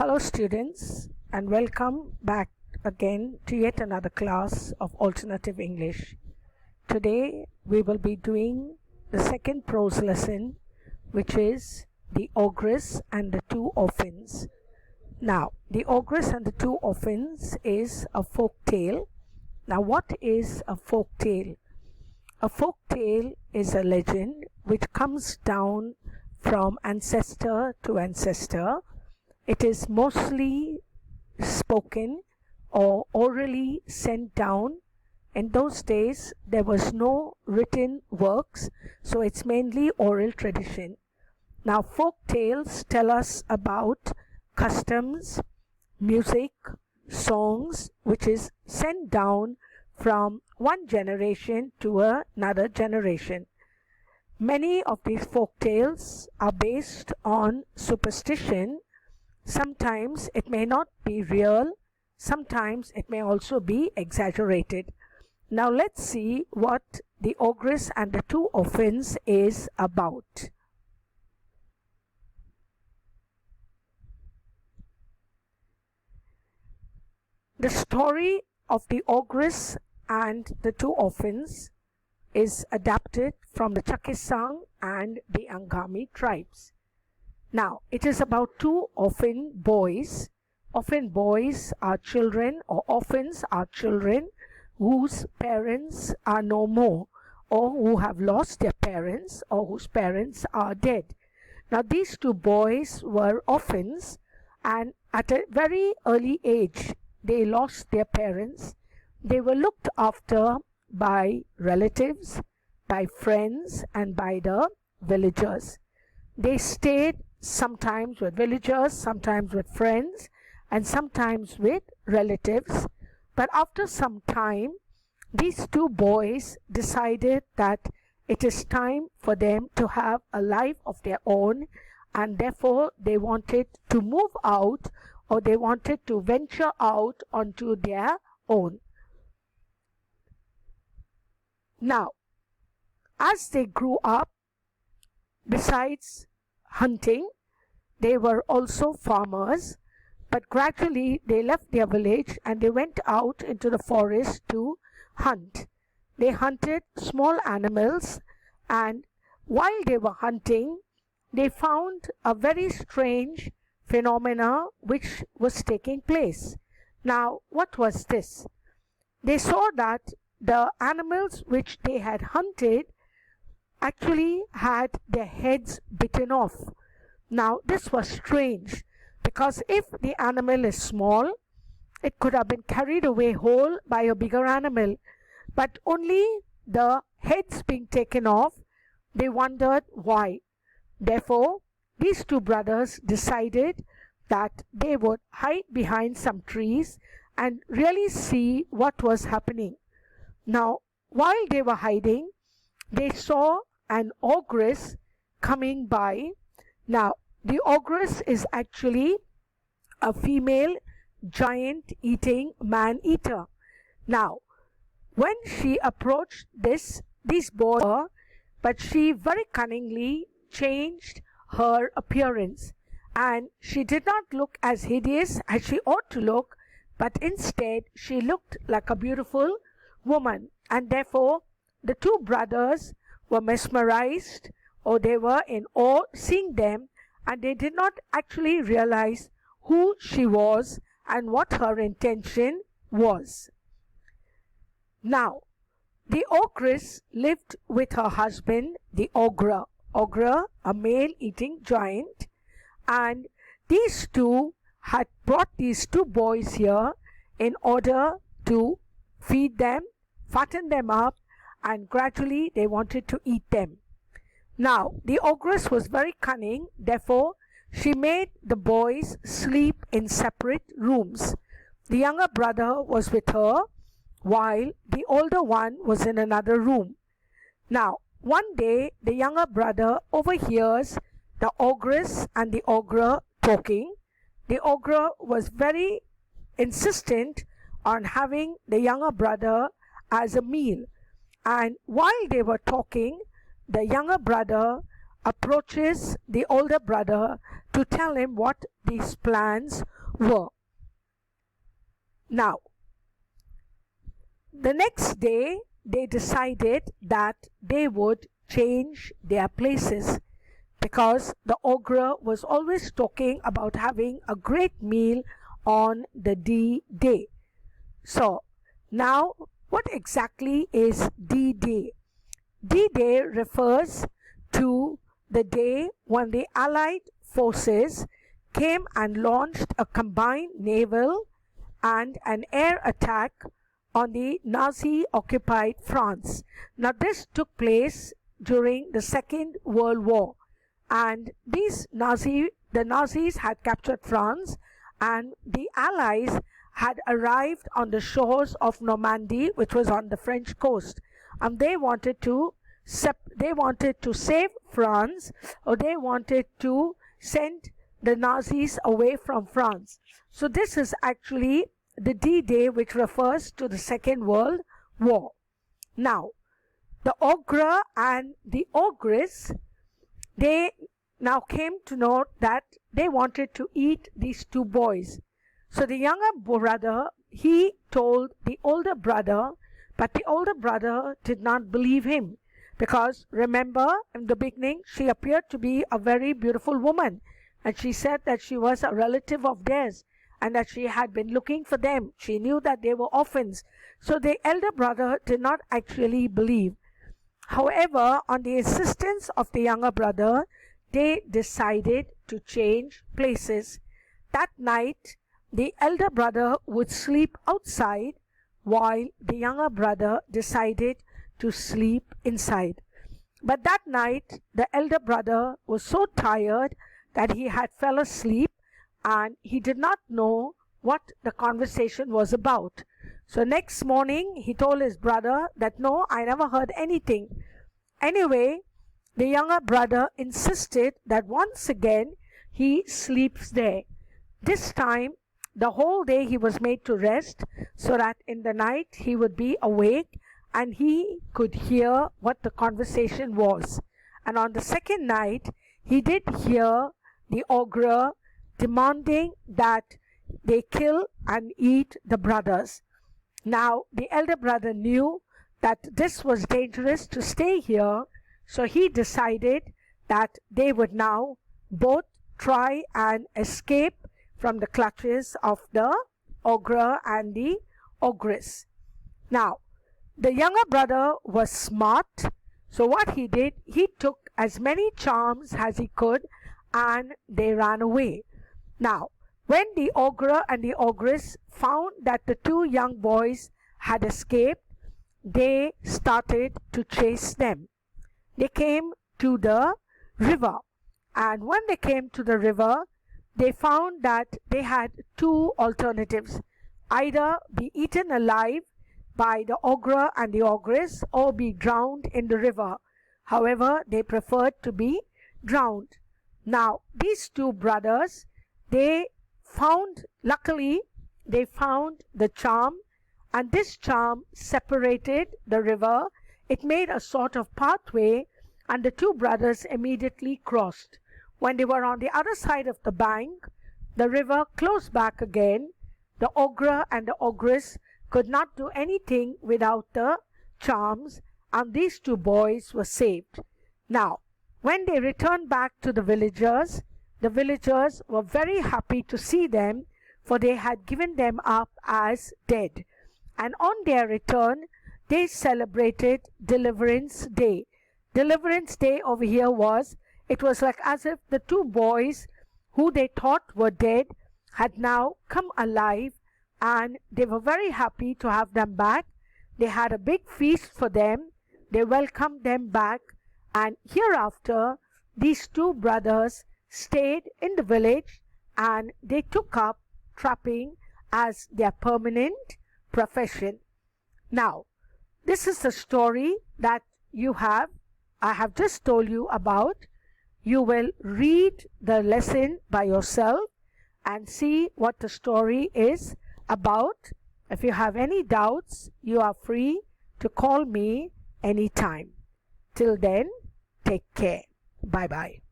Hello students, and welcome back again to yet another class of Alternative English. Today we will be doing the second prose lesson, which is The Ogress and the Two Orphans. Now, The Ogress and the Two Orphans is a folk tale. Now, what is a folk tale? A folk tale is a legend which comes down from ancestor to ancestor. It is mostly spoken or orally sent down. In those days, there was no written works, so it's mainly oral tradition. Now, folk tales tell us about customs, music, songs, which is sent down from one generation to another generation. Many of these folk tales are based on superstition. Sometimes it may not be real, sometimes it may also be exaggerated. Now let's see what The Ogress and the Two Orphans is about. The story of The Ogress and the Two Orphans is adapted from the Chakisang and the Angami tribes. Now, it is about two orphan boys. Orphan boys are children, or orphans are children whose parents are no more, or who have lost their parents, or whose parents are dead. Now, these two boys were orphans, and at a very early age, they lost their parents. They were looked after by relatives, by friends, and by the villagers. They stayed sometimes with villagers, sometimes with friends, and sometimes with relatives. But after some time, these two boys decided that it is time for them to have a life of their own, and therefore they wanted to move out, or they wanted to venture out onto their own. Now, as they grew up, besides hunting, they were also farmers, but gradually they left their village and they went out into the forest to hunt. They hunted small animals, and while they were hunting, they found a very strange phenomena which was taking place. Now, what was this? They saw that the animals which they had hunted actually had their heads bitten off. Now, this was strange, because if the animal is small, it could have been carried away whole by a bigger animal, but only the heads being taken off. They wondered why. Therefore, these two brothers decided that they would hide behind some trees and really see what was happening. Now, while they were hiding, they saw an ogress coming by. Now, the ogress is actually a female giant eating man-eater. Now, when she approached these boys, but she very cunningly changed her appearance, and she did not look as hideous as she ought to look, but instead she looked like a beautiful woman, and therefore the two brothers were mesmerized, or they were in awe seeing them, and they did not actually realize who she was and what her intention was. Now, the ogress lived with her husband, the ogre, a male-eating giant, and these two had brought these two boys here in order to feed them, fatten them up, and gradually they wanted to eat them. Now, the ogress was very cunning, therefore she made the boys sleep in separate rooms. The younger brother was with her, while the older one was in another room. Now, one day the younger brother overhears the ogress and the ogre talking. The ogre was very insistent on having the younger brother as a meal, and while they were talking, the younger brother approaches the older brother to tell him what these plans were. Now, the next day, they decided that they would change their places, because the ogre was always talking about having a great meal on the D-Day. So, now what exactly is D-Day? D-Day refers to the day when the Allied forces came and launched a combined naval and an air attack on the Nazi-occupied France. Now, this took place during the Second World War, and the Nazis had captured France, and the Allies had arrived on the shores of Normandy, which was on the French coast, and they wanted to save France, or they wanted to send the Nazis away from France. So this is actually the D-Day, which refers to the Second World War. Now, the ogre and the ogress, they now came to know that they wanted to eat these two boys. So the younger brother, he told the older brother, but the older brother did not believe him, because remember, in the beginning, she appeared to be a very beautiful woman, and she said that she was a relative of theirs, and that she had been looking for them. She knew that they were orphans. So the elder brother did not actually believe. However, on the insistence of the younger brother, they decided to change places. That night, the elder brother would sleep outside, while the younger brother decided to sleep inside. But that night, the elder brother was so tired that he had fell asleep, and he did not know what the conversation was about. So next morning, he told his brother that, no, I never heard anything. Anyway, the younger brother insisted that once again he sleeps there. This time, the whole day he was made to rest, so that in the night he would be awake and he could hear what the conversation was. And on the second night, he did hear the ogre demanding that they kill and eat the brothers. Now, the elder brother knew that this was dangerous to stay here, so he decided that they would now both try and escape from the clutches of the ogre and the ogress. Now, the younger brother was smart, so what he did, he took as many charms as he could, and they ran away. Now, when the ogre and the ogress found that the two young boys had escaped, they started to chase them. They came to the river, and when they came to the river, they found that they had two alternatives: either be eaten alive by the ogre and the ogress, or be drowned in the river. However, they preferred to be drowned. Now, these two brothers, luckily they found the charm, and this charm separated the river. It made a sort of pathway, and the two brothers immediately crossed. When they were on the other side of the bank, the river closed back again. The ogre and the ogress could not do anything without the charms, and these two boys were saved. Now, when they returned back to the villagers were very happy to see them, for they had given them up as dead. And on their return, they celebrated Deliverance Day. Deliverance Day over here it was like as if the two boys who they thought were dead had now come alive, and they were very happy to have them back. They had a big feast for them. They welcomed them back, and hereafter these two brothers stayed in the village, and they took up trapping as their permanent profession. Now, this is the story that I have just told you about. You will read the lesson by yourself and see what the story is about. If you have any doubts, you are free to call me anytime. Till then, take care. Bye-bye.